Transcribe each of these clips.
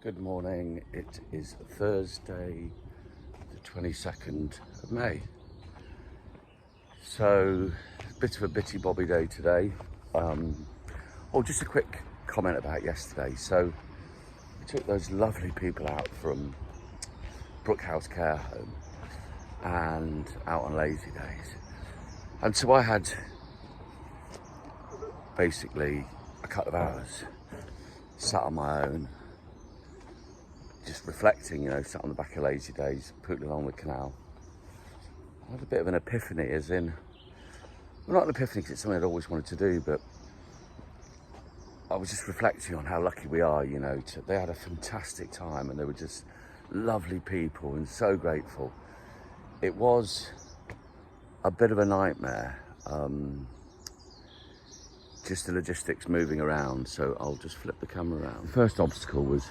Good morning. It is Thursday, the 22nd of May. So, a bit of a bitty bobby day today. Just a quick comment about yesterday. So, we took those lovely people out from Brookhouse Care Home and out on lazy days. And so I had basically a couple of hours sat on my own, just reflecting, sat on the back of lazy days, pootling along the canal. I had a bit of an epiphany, as in, well, not an epiphany because it's something I'd always wanted to do, but I was just reflecting on how lucky we are, they had a fantastic time and they were just lovely people and so grateful. It was a bit of a nightmare, just the logistics moving around, so I'll just flip the camera around. The first obstacle was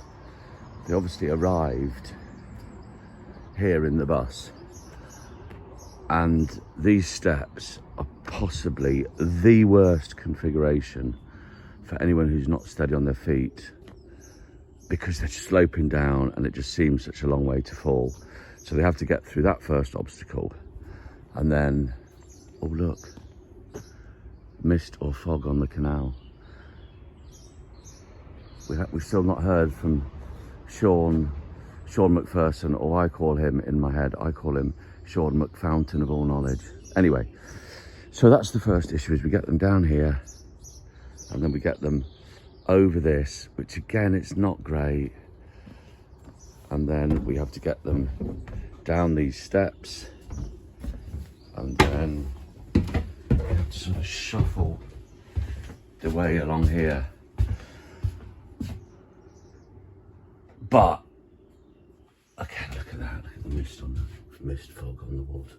they obviously arrived here in the bus, and these steps are possibly the worst configuration for anyone who's not steady on their feet, because they're sloping down and it just seems such a long way to fall. So they have to get through that first obstacle, and then, oh look, mist or fog on the canal. We've still not heard from Sean McPherson, or I call him in my head, I call him Sean McFountain of all knowledge. Anyway, so that's the first issue, is we get them down here and then we get them over this, which again, it's not great. And then we have to get them down these steps, and then we have to sort of shuffle the way along here. But okay, look at that, look at the mist fog on the water.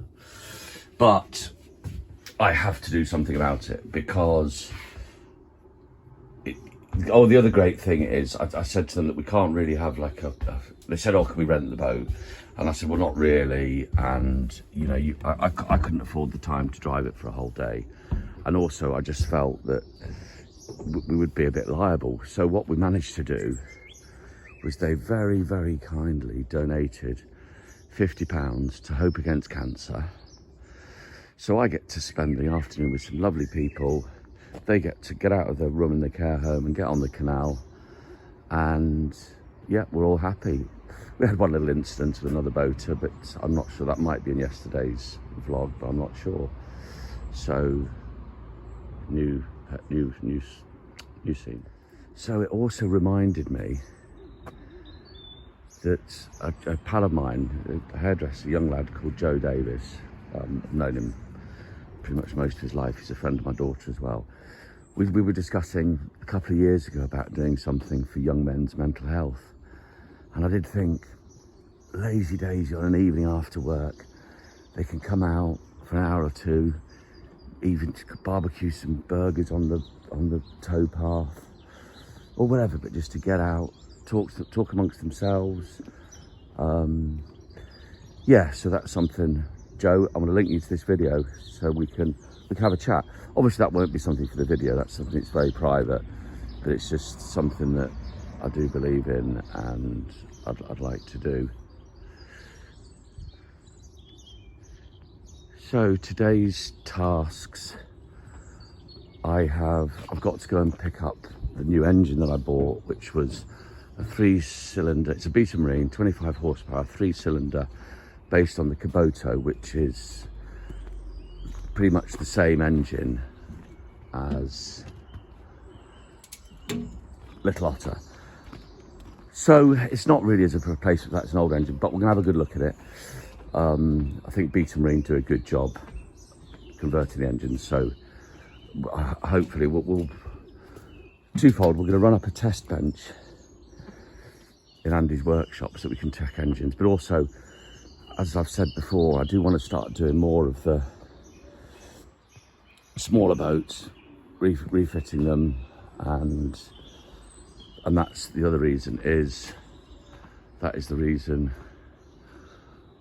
But I have to do something about it, because the other great thing is, I said to them that we can't really have like they said, oh, can we rent the boat? And I said, well, not really. And I couldn't afford the time to drive it for a whole day. And also I just felt that we would be a bit liable. So what we managed to do was they very, very kindly donated £50 to Hope Against Cancer. So I get to spend the afternoon with some lovely people. They get to get out of their room in the care home and get on the canal. And yeah, we're all happy. We had one little incident with another boater, but I'm not sure, that might be in yesterday's vlog, but I'm not sure. So new scene. So it also reminded me that a pal of mine, a hairdresser, a young lad called Joe Davis, I've known him pretty much most of his life. He's a friend of my daughter as well. We were discussing a couple of years ago about doing something for young men's mental health. And I did think, lazy days on an evening after work, they can come out for an hour or two, even to barbecue some burgers on the towpath or whatever, but just to get out, talk amongst themselves. Yeah, so that's something. Joe, I'm going to link you to this video so we can have a chat. Obviously that won't be something for the video, that's something that's very private, but it's just something that I do believe in and I'd like to do. So today's tasks, I've got to go and pick up the new engine that I bought, which was a 3-cylinder, it's a Beta Marine, 25 horsepower, 3-cylinder, based on the Kubota, which is pretty much the same engine as Little Otter. So it's not really as a replacement, that's an old engine, but we're gonna have a good look at it. I think Beta Marine do a good job converting the engine, so hopefully we'll twofold. We're gonna run up a test bench in Andy's workshop so we can check engines, but also, as I've said before, I do want to start doing more of the smaller boats, refitting them, and that's the other reason, that is the reason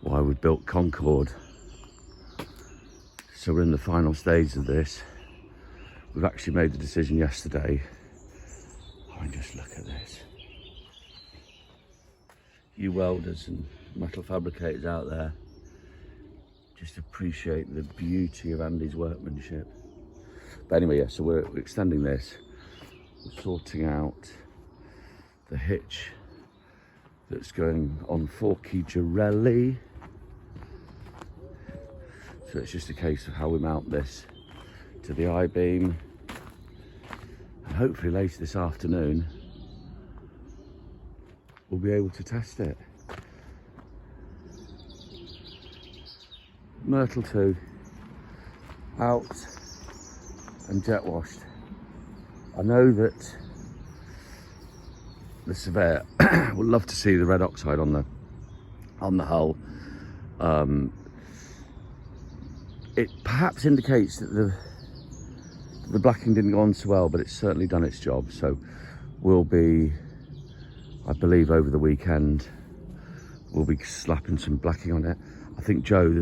why we built Concorde. So we're in the final stage of this. We've actually made the decision yesterday. I mean, just look at this. you welders and metal fabricators out there, just appreciate the beauty of Andy's workmanship. But anyway, yeah, so we're extending this. We're sorting out the hitch that's going on forky Girelli. So it's just a case of how we mount this to the I-beam. And hopefully later this afternoon, we'll be able to test it. Myrtle 2, out and jet washed. I know that the surveyor would love to see the red oxide on the hull. It perhaps indicates that the blacking didn't go on so well, but it's certainly done its job. So we'll be, I believe over the weekend, we'll be slapping some blacking on it. I think Jess,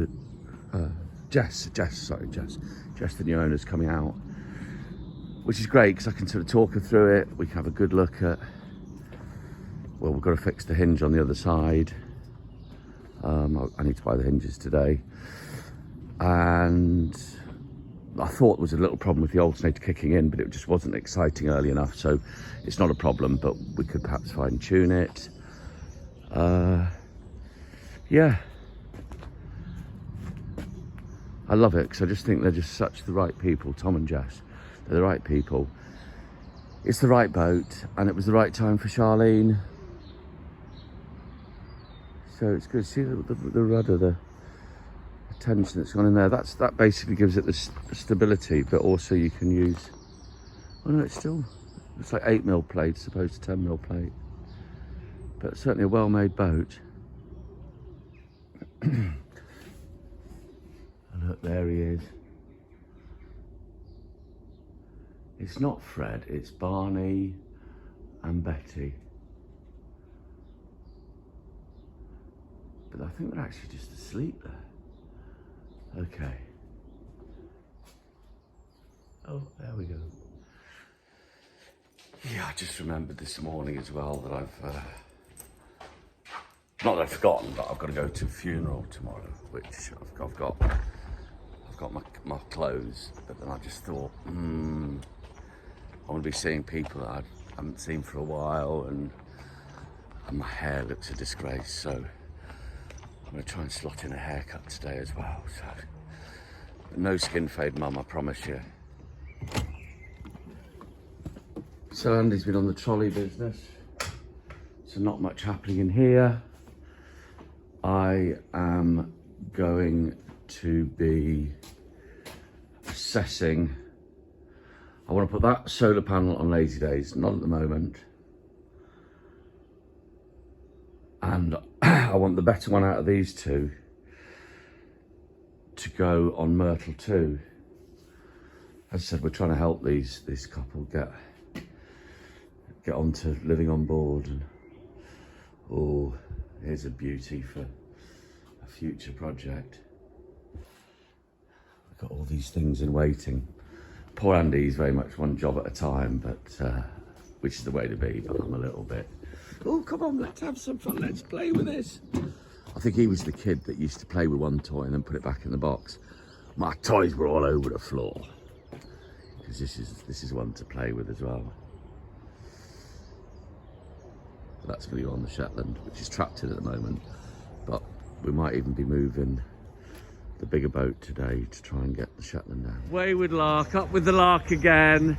the new owner's coming out, which is great because I can sort of talk her through it. We can have a good look at, well, we've got to fix the hinge on the other side. I need to buy the hinges today. And I thought there was a little problem with the alternator kicking in, but it just wasn't exciting early enough, so it's not a problem, but we could perhaps fine tune it. Yeah, I love it because I just think they're just such the right people. Tom and Jess, they're the right people. It's the right boat, and it was the right time for Charlene. So it's good. See the rudder, the tension that's gone in there. That basically gives it the stability, but also you can use. Oh no, it's like 8mm plate as opposed to 10mm plate, but certainly a well-made boat. And look, there he is. It's not Fred, it's Barney and Betty. But I think they're actually just asleep there. Okay. Oh, there we go. Yeah, I just remembered this morning as well that I've, not that I've forgotten, but I've got to go to a funeral tomorrow, which I've got my clothes, but then I just thought, I want to be seeing people that I haven't seen for a while, and my hair looks a disgrace, so I'm going to try and slot in a haircut today as well. So no skin fade, Mum, I promise you. So Andy's been on the trolley business, so not much happening in here. I am going to be assessing. I want to put that solar panel on lazy days, not at the moment. And I want the better one out of these two to go on Myrtle 2. As I said, we're trying to help this couple get onto living on board. And oh, here's a beauty for a future project. We've got all these things in waiting. Poor Andy's very much one job at a time, but which is the way to be, but I'm a little bit, oh, come on, let's have some fun, let's play with this. I think he was the kid that used to play with one toy and then put it back in the box. My toys were all over the floor, because this is one to play with as well. But that's going to go on the Shetland, which is trapped in at the moment, but we might even be moving the bigger boat today to try and get the Shetland down. Wayward lark, up with the lark again.